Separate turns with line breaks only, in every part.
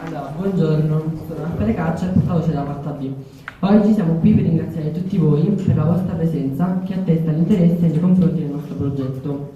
Allora, buongiorno, sono Raffaele Caccia, portavoce della quarta B. Oggi siamo qui per ringraziare tutti voi per la vostra presenza che attesta l'interesse nei confronti del nostro progetto.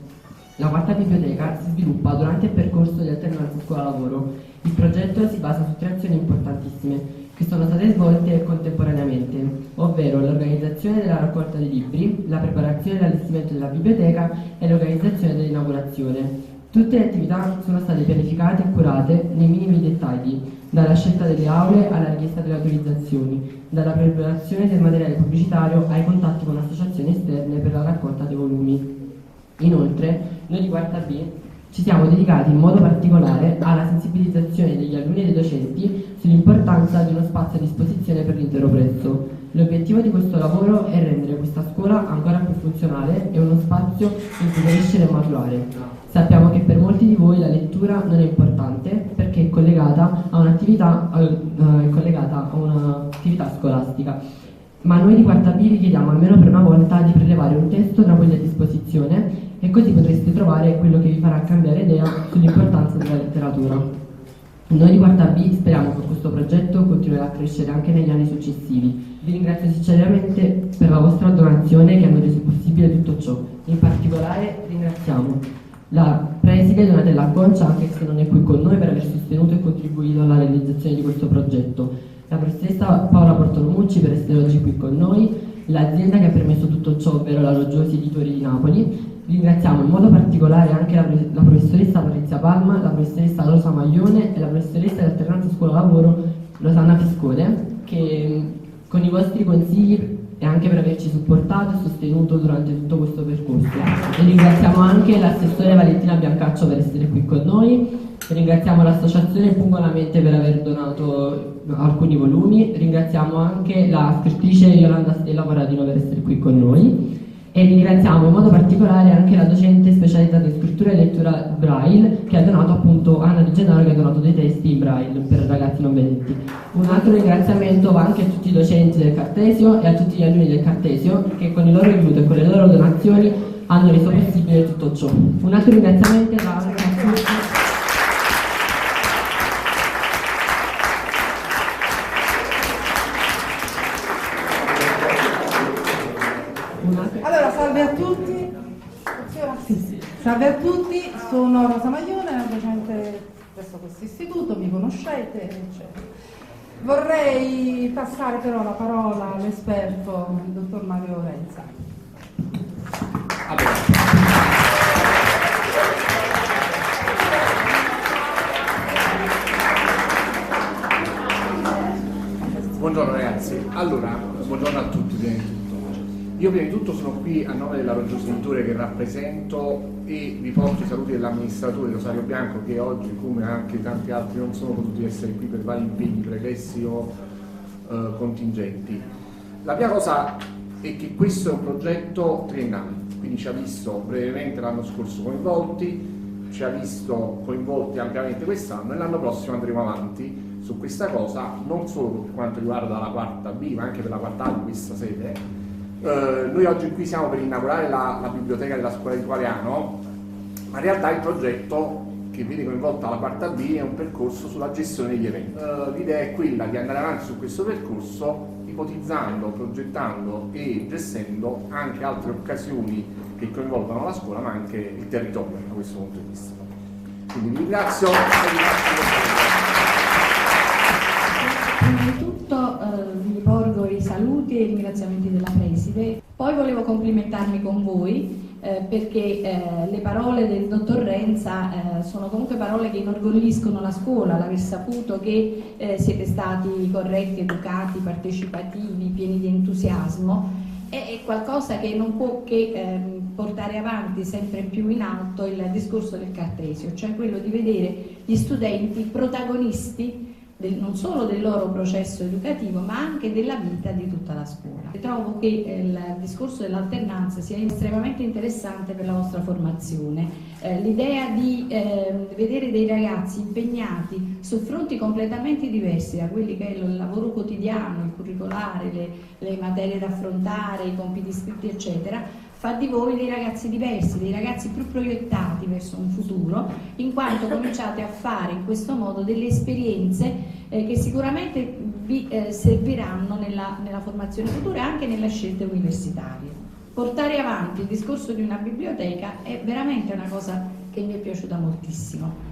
La quarta biblioteca si sviluppa durante il percorso di alternanza scuola-lavoro. Il progetto si basa su 3 azioni importantissime che sono state svolte contemporaneamente, ovvero l'organizzazione della raccolta dei libri, la preparazione e l'allestimento della biblioteca e l'organizzazione dell'inaugurazione. Tutte le attività sono state pianificate e curate nei minimi dettagli, dalla scelta delle aule alla richiesta delle autorizzazioni, dalla preparazione del materiale pubblicitario ai contatti con associazioni esterne per la raccolta dei volumi. Inoltre, noi di quarta B ci siamo dedicati in modo particolare alla sensibilizzazione degli alunni e dei docenti sull'importanza di uno spazio a disposizione per l'intero prezzo. L'obiettivo di questo lavoro è rendere questa scuola ancora più funzionale e uno spazio in cui crescere e maturare. Sappiamo che per molti di voi la lettura non è importante perché è collegata a un'attività scolastica, ma noi di quarta B vi chiediamo almeno per una volta di prelevare un testo tra quelli a disposizione e così potreste trovare quello che vi farà cambiare idea sull'importanza della letteratura. Noi di quarta B speriamo che questo progetto continuerà a crescere anche negli anni successivi. Vi ringrazio sinceramente per la vostra donazione che hanno reso possibile tutto ciò. In particolare ringraziamo la preside Donatella Concia, anche se non è qui con noi, per aver sostenuto e contribuito alla realizzazione di questo progetto, la professoressa Paola Portolomucci per essere oggi qui con noi, l'azienda che ha permesso tutto ciò, ovvero la Loggiosi Editori di Napoli. Ringraziamo in modo particolare anche la professoressa Patrizia Palma, la professoressa Rosa Maglione e la professoressa di alternanza scuola-lavoro Rosanna Fiscone, che con i vostri consigli e anche per averci supportato e sostenuto durante tutto questo percorso. E ringraziamo anche l'assessore Valentina Biancaccio per essere qui con noi. Ringraziamo l'associazione Pungonamente per aver donato alcuni volumi. Ringraziamo anche la scrittrice Yolanda Stella Paradino per essere qui con noi. E ringraziamo in modo particolare anche la docente specializzata in scrittura e lettura Braille che ha donato appunto, Anna Di Gennaro, che ha donato dei testi in Braille per ragazzi non vedenti. Un altro ringraziamento va anche a tutti i docenti del Cartesio e a tutti gli alunni del Cartesio che con il loro aiuto e con le loro donazioni hanno reso possibile tutto ciò. Un altro ringraziamento va anche a tutti.
Allora, salve a tutti. Salve a tutti, sono Rosa Maglione, la docente presso questo istituto, mi conoscete, eccetera. Vorrei passare però la parola all'esperto, il dottor Mario Renza.
Buongiorno ragazzi, allora, buongiorno a tutti prima di tutto. Io prima di tutto sono qui a nome della Loggiosi Editore che rappresento e vi porto i saluti dell'amministratore Rosario Bianco che oggi, come anche tanti altri, non sono potuti essere qui per vari impegni pregressi o contingenti. La prima cosa è che questo è un progetto triennale, quindi ci ha visto brevemente l'anno scorso coinvolti, ci ha visto coinvolti ampiamente quest'anno e l'anno prossimo andremo avanti su questa cosa, non solo per quanto riguarda la quarta B, ma anche per la quarta A di questa sede. Noi oggi qui siamo per inaugurare la biblioteca della scuola di Quariano, ma in realtà il progetto che vede coinvolta la quarta B è un percorso sulla gestione degli eventi. L'idea è quella di andare avanti su questo percorso ipotizzando, progettando e gestendo anche altre occasioni che coinvolgono la scuola ma anche il territorio da questo punto di vista. Quindi vi ringrazio.
Prima di tutto vi porgo i saluti e i ringraziamenti della preside. Poi volevo complimentarmi con voi perché le parole del dottor Renza sono comunque parole che inorgogliscono la scuola, l'aver saputo che siete stati corretti, educati, partecipativi, pieni di entusiasmo. È qualcosa che non può che portare avanti sempre più in alto il discorso del Cartesio, cioè quello di vedere gli studenti protagonisti non solo del loro processo educativo ma anche della vita di tutta la scuola. Trovo che il discorso dell'alternanza sia estremamente interessante per la vostra formazione. L'idea di vedere dei ragazzi impegnati su fronti completamente diversi da quelli che è il lavoro quotidiano, il curricolare, le materie da affrontare, i compiti scritti eccetera, fa di voi dei ragazzi diversi, dei ragazzi più proiettati verso un futuro, in quanto cominciate a fare in questo modo delle esperienze che sicuramente vi serviranno nella formazione futura e anche nelle scelte universitarie. Portare avanti il discorso di una biblioteca è veramente una cosa che mi è piaciuta moltissimo.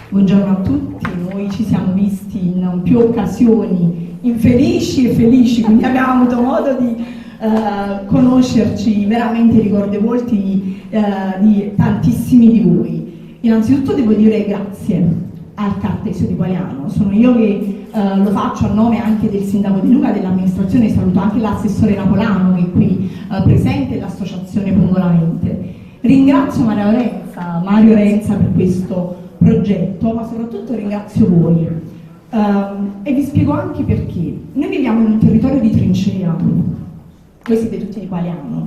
Buongiorno a tutti, noi ci siamo visti in più occasioni infelici e felici, quindi abbiamo avuto modo di conoscerci, veramente ricordo i volti di tantissimi di voi. Innanzitutto devo dire grazie al Cartesio di Qualiano, sono io che lo faccio a nome anche del sindaco Di Luca, dell'amministrazione, saluto anche l'assessore Napolano che è qui presente e l'associazione Pongolamente. Ringrazio Mario Renza per questo progetto, ma soprattutto ringrazio voi e vi spiego anche perché. Noi viviamo in un territorio di trincea, voi siete tutti di Qualiano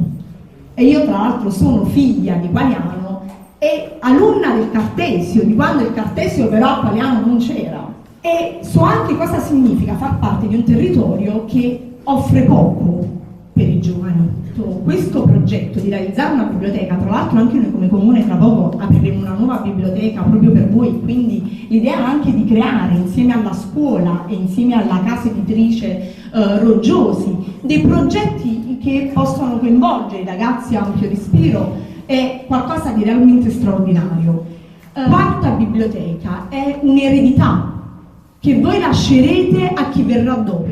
e io tra l'altro sono figlia di Qualiano e alunna del Cartesio, di quando il Cartesio però a Qualiano non c'era, e so anche cosa significa far parte di un territorio che offre poco per i giovani. Questo progetto di realizzare una biblioteca, tra l'altro anche noi come comune tra poco apriremo una nuova biblioteca proprio per voi, quindi l'idea anche di creare insieme alla scuola e insieme alla casa editrice Roggiosi dei progetti che possono coinvolgere i ragazzi a ampio respiro è qualcosa di realmente straordinario. Quarta biblioteca è un'eredità che voi lascerete a chi verrà dopo.